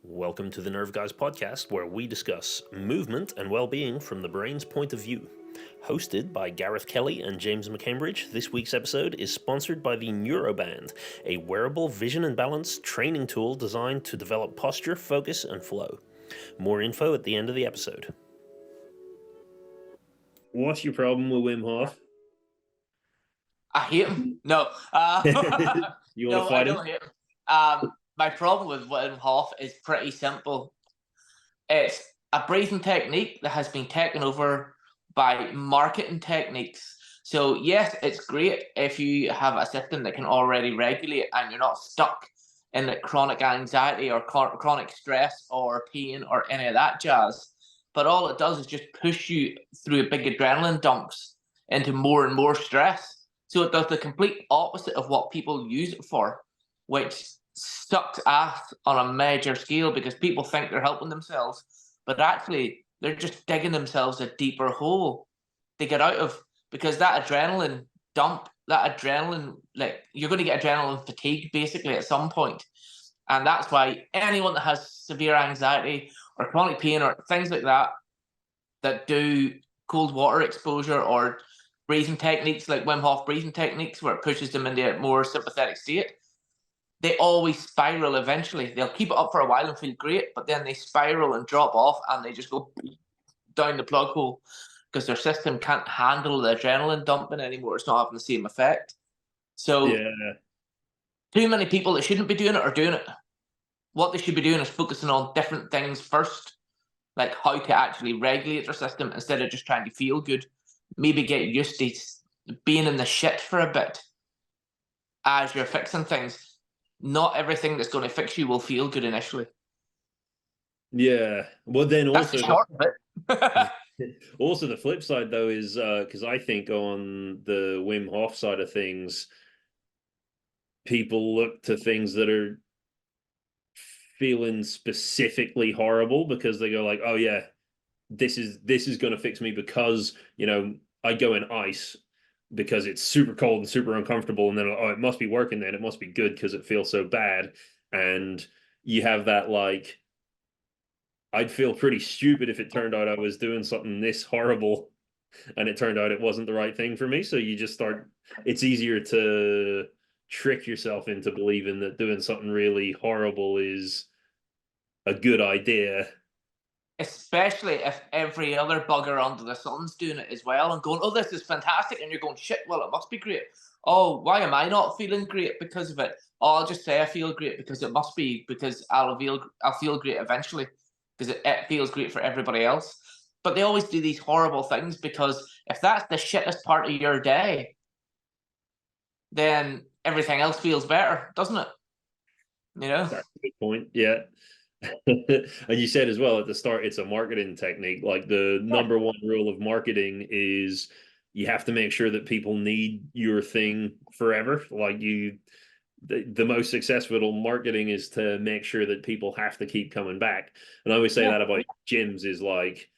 Welcome to the Nerve Guys podcast, where we discuss movement and well-being from the brain's point of view. Hosted by Gareth Kelly and James McCambridge, this week's episode is sponsored by the Neuroband, a wearable vision and balance training tool designed to develop posture, focus, and flow. More info at the end of the episode. What's your problem with Wim Hof? I hate him. No. You want to fight him? I don't hate him. My problem with Wim Hof is pretty simple. It's a breathing technique that has been taken over by marketing techniques. So yes, it's great if you have a system that can already regulate and you're not stuck in the chronic anxiety or chronic stress or pain or any of that jazz. But all it does is just push you through big adrenaline dumps into more and more stress. So it does the complete opposite of what people use it for, which sucks ass on a major scale because people think they're helping themselves, but actually they're just digging themselves a deeper hole to get out of, because that adrenaline dump, that adrenaline, like you're going to get adrenaline fatigue basically at some point. And that's why anyone that has severe anxiety or chronic pain or things like that, that do cold water exposure or breathing techniques like Wim Hof breathing techniques where it pushes them into a more sympathetic state, they always spiral eventually. They'll keep it up for a while and feel great, but then they spiral and drop off and they just go down the plug hole because their system can't handle the adrenaline dumping anymore. It's not having the same effect. So too many people that shouldn't be doing it are doing it. What they should be doing is focusing on different things first, like how to actually regulate their system instead of just trying to feel good. Maybe get used to being in the shit for a bit as you're fixing things. Not everything that's going to fix you will feel good initially. Yeah. Well, then That's also the short of it. also the flip side though is because I think on the Wim Hof side of things, people look to things that are feeling specifically horrible because they go like, oh yeah, this is going to fix me because I go in ice because it's super cold and super uncomfortable, and then it must be working, then it must be good because it feels so bad. And you have that like, I'd feel pretty stupid if it turned out I was doing something this horrible and it turned out it wasn't the right thing for me. So you just it's easier to trick yourself into believing that doing something really horrible is a good idea. Especially if every other bugger under the sun's doing it as well and going, oh, this is fantastic. And you're going, shit, well, it must be great. Oh, why am I not feeling great because of it? Oh, I'll just say I feel great because it must be, because I'll feel great eventually because it feels great for everybody else. But they always do these horrible things because if that's the shittest part of your day, then everything else feels better, doesn't it? That's a good point. Yeah. And you said as well at the start, it's a marketing technique. Like the number one rule of marketing is you have to make sure that people need your thing forever. Like the most successful marketing is to make sure that people have to keep coming back. And I always say that about gyms is like,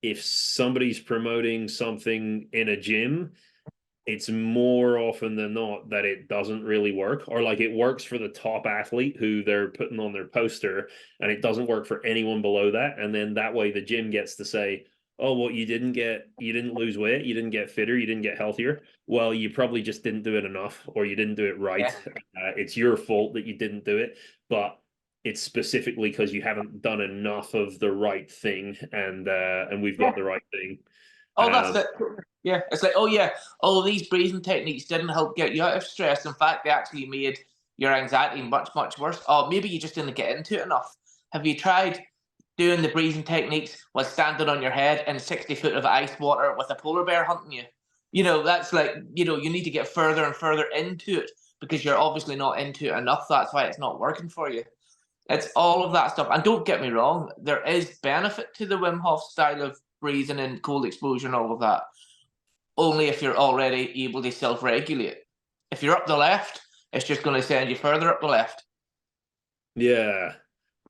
if somebody's promoting something in a gym, it's more often than not that it doesn't really work, or like it works for the top athlete who they're putting on their poster and it doesn't work for anyone below that. And then that way the gym gets to say, oh, well, you didn't lose weight, you didn't get fitter, you didn't get healthier. Well, you probably just didn't do it enough, or you didn't do it right. It's your fault that you didn't do it, but it's specifically because you haven't done enough of the right thing, and we've got the right thing. Oh, that's it. Yeah, it's like, oh yeah, oh, these breathing techniques didn't help get you out of stress. In fact, they actually made your anxiety much, much worse. Oh, maybe you just didn't get into it enough. Have you tried doing the breathing techniques while standing on your head in 60 foot of ice water with a polar bear hunting you? That's like, you need to get further and further into it because you're obviously not into it enough. That's why it's not working for you. It's all of that stuff. And don't get me wrong, there is benefit to the Wim Hof style of breathing and cold exposure and all of that. Only if you're already able to self-regulate. If you're up the left, it's just going to send you further up the left. Yeah.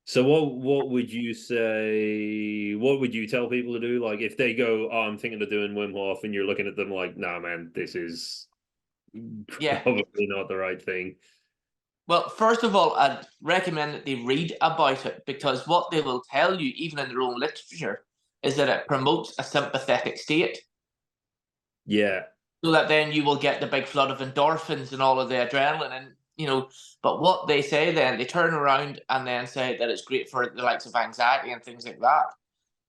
So what would you say? What would you tell people to do? Like if they go, oh, I'm thinking of doing Wim Hof, and you're looking at them like, nah, man, this is probably not the right thing. Well, first of all, I'd recommend that they read about it, because what they will tell you, even in their own literature, is that it promotes a sympathetic state. Yeah. So that then you will get the big flood of endorphins and all of the adrenaline, and but what they say then, they turn around and then say that it's great for the likes of anxiety and things like that.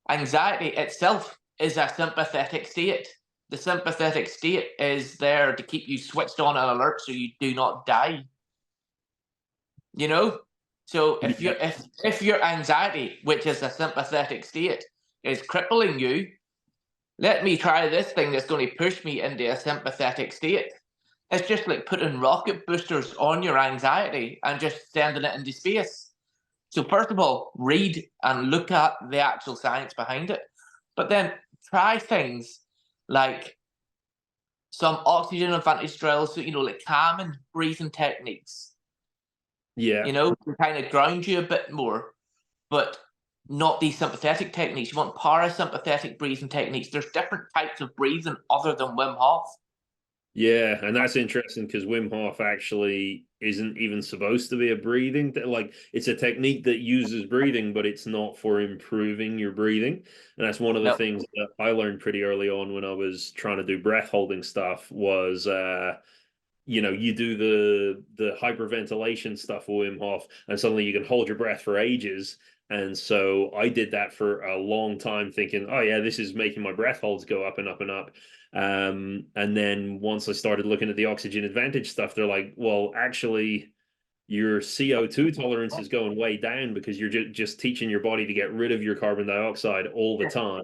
Anxiety itself is a sympathetic state. The sympathetic state is there to keep you switched on and alert so you do not die. So if your anxiety, which is a sympathetic state, is crippling you, let me try this thing that's going to push me into a sympathetic state. It's just like putting rocket boosters on your anxiety and just sending it into space. So first of all, read and look at the actual science behind it, but then try things like some oxygen advantage drills, so, like calming breathing techniques, Yeah. to kind of ground you a bit more, but not these sympathetic techniques. You want parasympathetic breathing techniques. There's different types of breathing other than Wim Hof. Yeah, and that's interesting because Wim Hof actually isn't even supposed to be a breathing. Like, it's a technique that uses breathing, but it's not for improving your breathing. And that's one of the No. things that I learned pretty early on when I was trying to do breath holding stuff was, you do the hyperventilation stuff with Wim Hof, and suddenly you can hold your breath for ages. And so I did that for a long time, thinking, oh yeah, this is making my breath holds go up and up and up. And then once I started looking at the oxygen advantage stuff, they're like, well, actually, your CO2 tolerance is going way down because you're just teaching your body to get rid of your carbon dioxide all the time.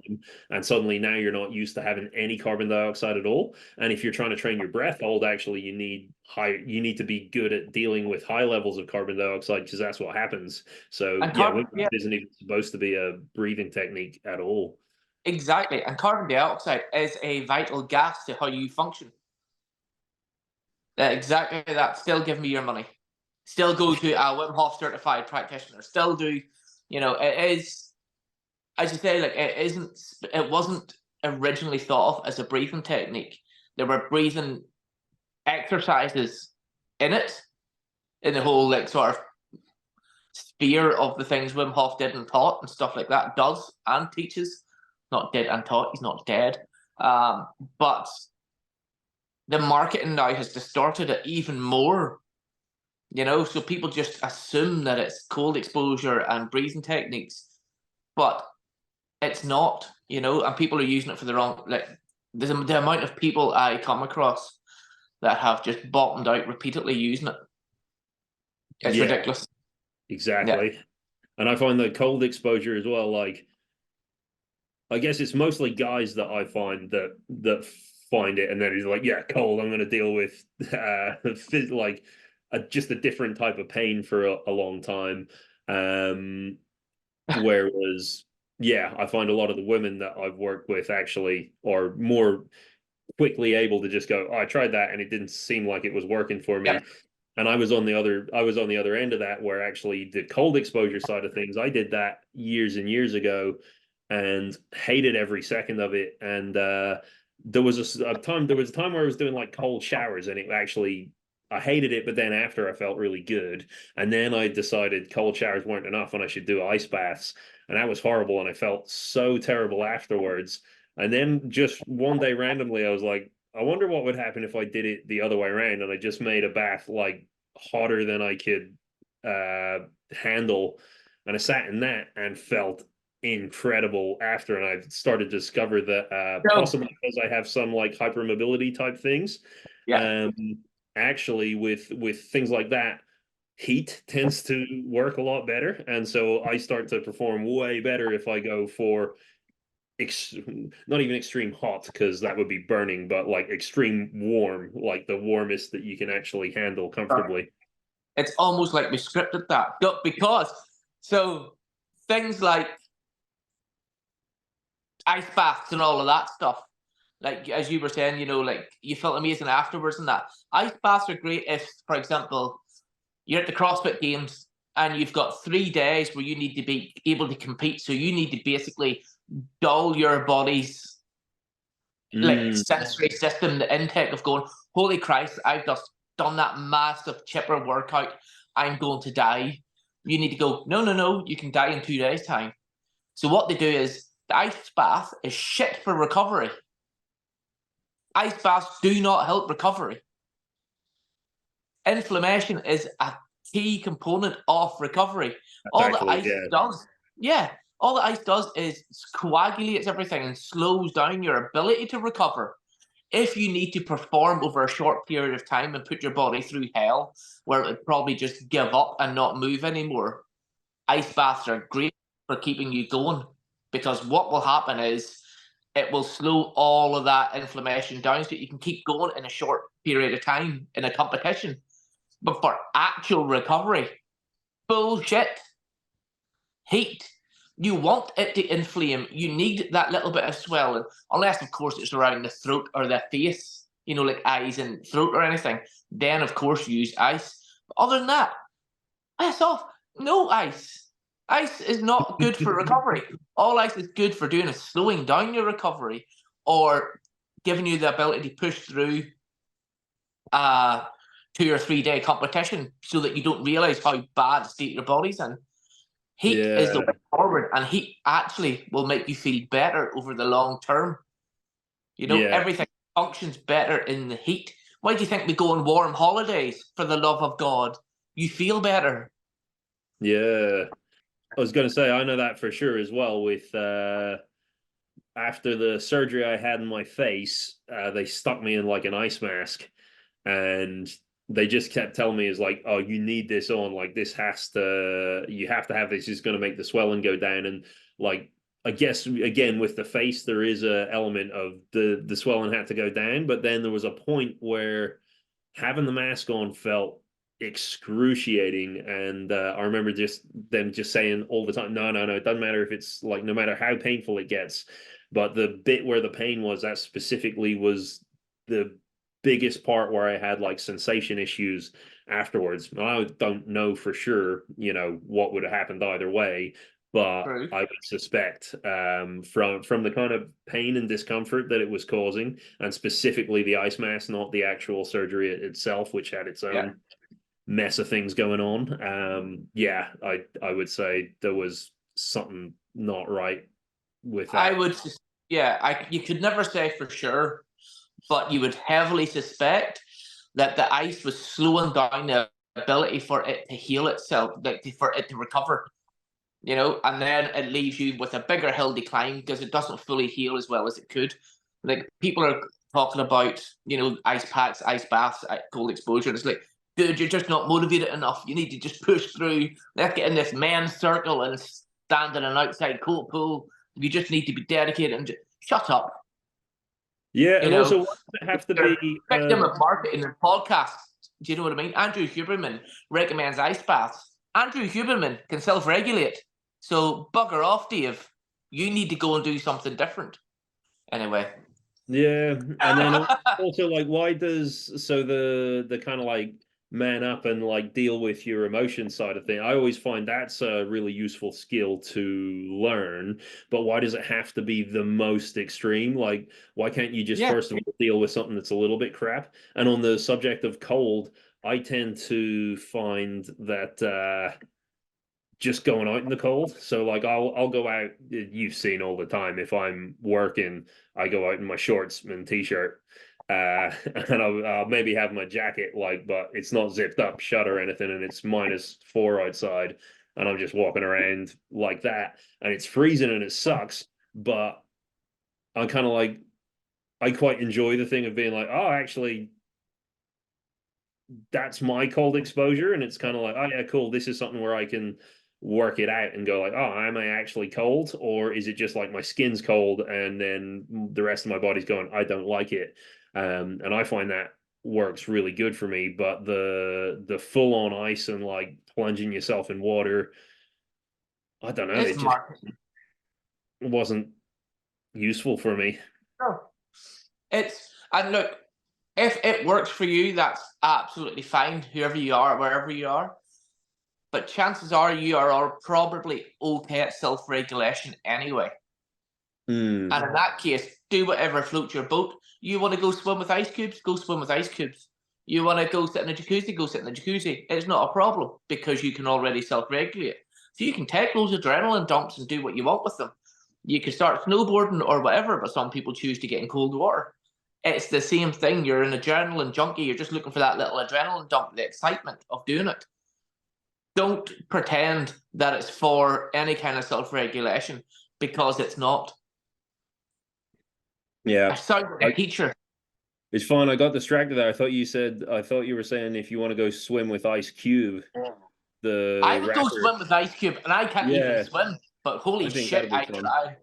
And suddenly now you're not used to having any carbon dioxide at all. And if you're trying to train your breath hold, actually you need to be good at dealing with high levels of carbon dioxide, because that's what happens. So Wim isn't even supposed to be a breathing technique at all. Exactly. And carbon dioxide is a vital gas to how you function. Exactly that. Still give me your money. Still go to a Wim Hof certified practitioner. Still do, it is, as you say, like it wasn't originally thought of as a breathing technique. There were breathing exercises in it, in the whole like sort of sphere of the things Wim Hof did and taught and stuff like that, does and teaches. Not did and taught, he's not dead. But the marketing now has distorted it even more. So people just assume that it's cold exposure and breathing techniques, but it's not, and people are using it for the wrong, like, the amount of people I come across that have just bottomed out repeatedly using it. It's ridiculous. Exactly. Yeah. And I find that cold exposure as well, like, I guess it's mostly guys that I find that find it, and then he's like, yeah, cold, I'm going to deal with like just a different type of pain for a long time. Whereas, yeah, I find a lot of the women that I've worked with actually are more quickly able to just go, oh, I tried that and it didn't seem like it was working for me. Yeah. And I was on the other end of that, where actually the cold exposure side of things, I did that years and years ago and hated every second of it. And there was a time where I was doing like cold showers, and it actually, I hated it, but then after I felt really good. And then I decided cold showers weren't enough and I should do ice baths. And that was horrible. And I felt so terrible afterwards. And then just one day randomly, I was like, I wonder what would happen if I did it the other way around. And I just made a bath like hotter than I could handle. And I sat in that and felt incredible after. And I started to discover that possibly because I have some like hypermobility type things. Yeah. Actually, with things like that, heat tends to work a lot better. And so I start to perform way better if I go for not even extreme hot, because that would be burning, but like extreme warm, like the warmest that you can actually handle comfortably. It's almost like we scripted that, because so things like ice baths and all of that stuff, like as you were saying, like you felt amazing afterwards and that. Ice baths are great if, for example, you're at the CrossFit Games and you've got 3 days where you need to be able to compete. So you need to basically dull your body's like sensory system, the intake of going, holy Christ, I've just done that massive chipper workout. I'm going to die. You need to go, no, no, no, you can die in 2 days' time. So what they do is the ice bath is shit for recovery. Ice baths do not help recovery. Inflammation is a key component of recovery. All the ice does, all the ice does is coagulates everything and slows down your ability to recover. If you need to perform over a short period of time and put your body through hell, where it would probably just give up and not move anymore, ice baths are great for keeping you going, because what will happen is it will slow all of that inflammation down so you can keep going in a short period of time in a competition. But for actual recovery, bullshit. Heat. You want it to inflame. You need that little bit of swelling, unless, of course, it's around the throat or the face, you know, like eyes and throat or anything. Then, of course, use ice. But other than that, piss off. No ice. Ice is not good for recovery. All ice is good for doing is slowing down your recovery or giving you the ability to push through 2 or 3 day competition so that you don't realize how bad state your body's in. Heat is the way forward, and heat actually will make you feel better over the long term. You know, everything functions better in the heat. Why do you think we go on warm holidays? For the love of God, you feel better. Yeah, I was going to say, I know that for sure as well. With after the surgery I had in my face, they stuck me in like an ice mask, and they just kept telling me, is like, oh, you need this on, like this has to, you have to have this, it's going to make the swelling go down. And like, I guess again with the face there is a element of the swelling had to go down, but then there was a point where having the mask on felt excruciating. And I remember just them just saying all the time, no, it doesn't matter if it's like, no matter how painful it gets, but the bit where the pain was, that specifically was the biggest part where I had like sensation issues afterwards. I don't know for sure, you know, what would have happened either way, but I would suspect from the kind of pain and discomfort that it was causing, and specifically the ice mask, not the actual surgery itself, which had its own mess of things going on. I would say there was something not right with that. I would, you could never say for sure, but you would heavily suspect that the ice was slowing down the ability for it to heal itself, for it to recover, you know, and then it leaves you with a bigger hill to climb because it doesn't fully heal as well as it could. Like, people are talking about, you know, ice packs, ice baths, cold exposure. It's like, dude, you're just not motivated enough. You need to just push through. Let's get in this men's circle and stand in an outside cold pool. You just need to be dedicated and just shut up. Yeah, and also, what does it have to be? Victim of marketing and podcasts. Do you know what I mean? Andrew Huberman recommends ice baths. Andrew Huberman can self-regulate. So bugger off, Dave. You need to go and do something different. Anyway. Yeah, and then also, like, why does the kind of like man up and like deal with your emotion side of thing? I always find that's a really useful skill to learn, but why does it have to be the most extreme? Like, why can't you just first of all deal with something that's a little bit crap? And on the subject of cold, I tend to find that just going out in the cold. So like I'll go out, you've seen all the time, if I'm working, I go out in my shorts and t-shirt. And I'll maybe have my jacket, like, but it's not zipped up shut or anything, and it's -4 outside, and I'm just walking around like that, and it's freezing and it sucks, but I'm kind of like, I quite enjoy the thing of being like, oh, actually that's my cold exposure, and it's kind of like, oh yeah, cool, this is something where I can work it out and go like, oh, am I actually cold, or is it just like my skin's cold and then the rest of my body's going, I don't like it. And I find that works really good for me. But the full on ice and like plunging yourself in water, I don't know, it just wasn't useful for me. And look, if it works for you, that's absolutely fine, whoever you are, wherever you are. But chances are you are probably okay at self-regulation anyway. And in that case, do whatever floats your boat. You want to go swim with ice cubes? Go swim with ice cubes. You want to go sit in a jacuzzi, go sit in the jacuzzi. It's not a problem because you can already self-regulate. So you can take those adrenaline dumps and do what you want with them. You can start snowboarding or whatever, but some people choose to get in cold water. It's the same thing. You're an adrenaline junkie. You're just looking for that little adrenaline dump, the excitement of doing it. Don't pretend that it's for any kind of self-regulation because it's not. Yeah. I sound like a teacher. It's fine. I got distracted there. I thought you were saying if you want to go swim with Ice Cube, I would go swim with Ice Cube, and I can't even swim. But holy shit, I try.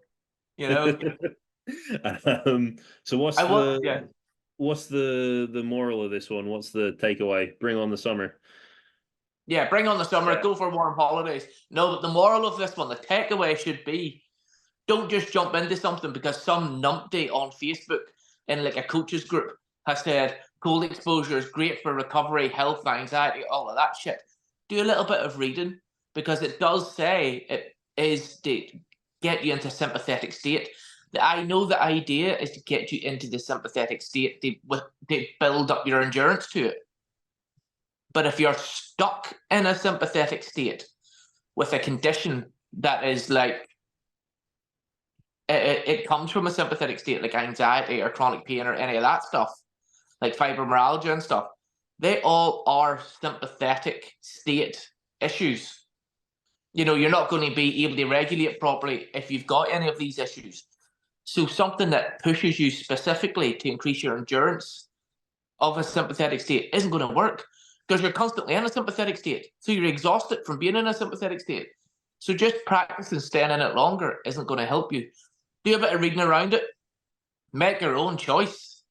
You know. So what's the moral of this one? What's the takeaway? Bring on the summer. Yeah, bring on the summer. Yeah. Go for warm holidays. No, but the moral of this one, the takeaway should be: don't just jump into something because some numpty on Facebook in like a coaches group has said cold exposure is great for recovery, health, anxiety, all of that shit. Do a little bit of reading because it does say it is to get you into a sympathetic state. I know the idea is to get you into the sympathetic state to build up your endurance to it. But if you're stuck in a sympathetic state with a condition that is like, it comes from a sympathetic state like anxiety or chronic pain or any of that stuff, like fibromyalgia and stuff, they all are sympathetic state issues. You know, you're not going to be able to regulate properly if you've got any of these issues. So something that pushes you specifically to increase your endurance of a sympathetic state isn't going to work because you're constantly in a sympathetic state. So you're exhausted from being in a sympathetic state. So just practicing staying in it longer isn't going to help you. Do a bit of reading around it. Make your own choice.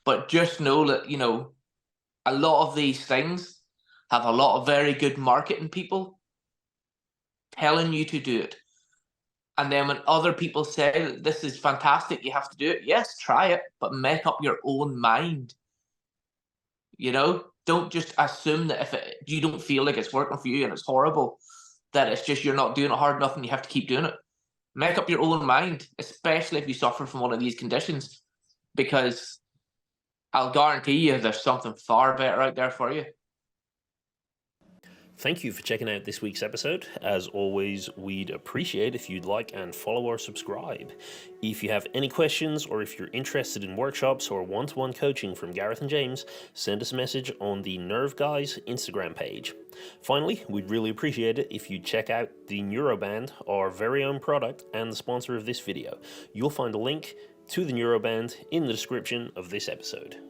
But just know that, you know, a lot of these things have a lot of very good marketing people telling you to do it. And then when other people say, this is fantastic, you have to do it. Yes, try it, but make up your own mind. You know, don't just assume that if you don't feel like it's working for you and it's horrible, that it's just you're not doing it hard enough and you have to keep doing it. Make up your own mind, especially if you suffer from one of these conditions, because I'll guarantee you there's something far better out there for you. Thank you for checking out this week's episode. As always, we'd appreciate if you'd like and follow or subscribe. If you have any questions or if you're interested in workshops or one-to-one coaching from Gareth and James, send us a message on the Nerve Guys Instagram page. Finally, we'd really appreciate it if you'd check out the Neuroband, our very own product and the sponsor of this video. You'll find a link to the Neuroband in the description of this episode.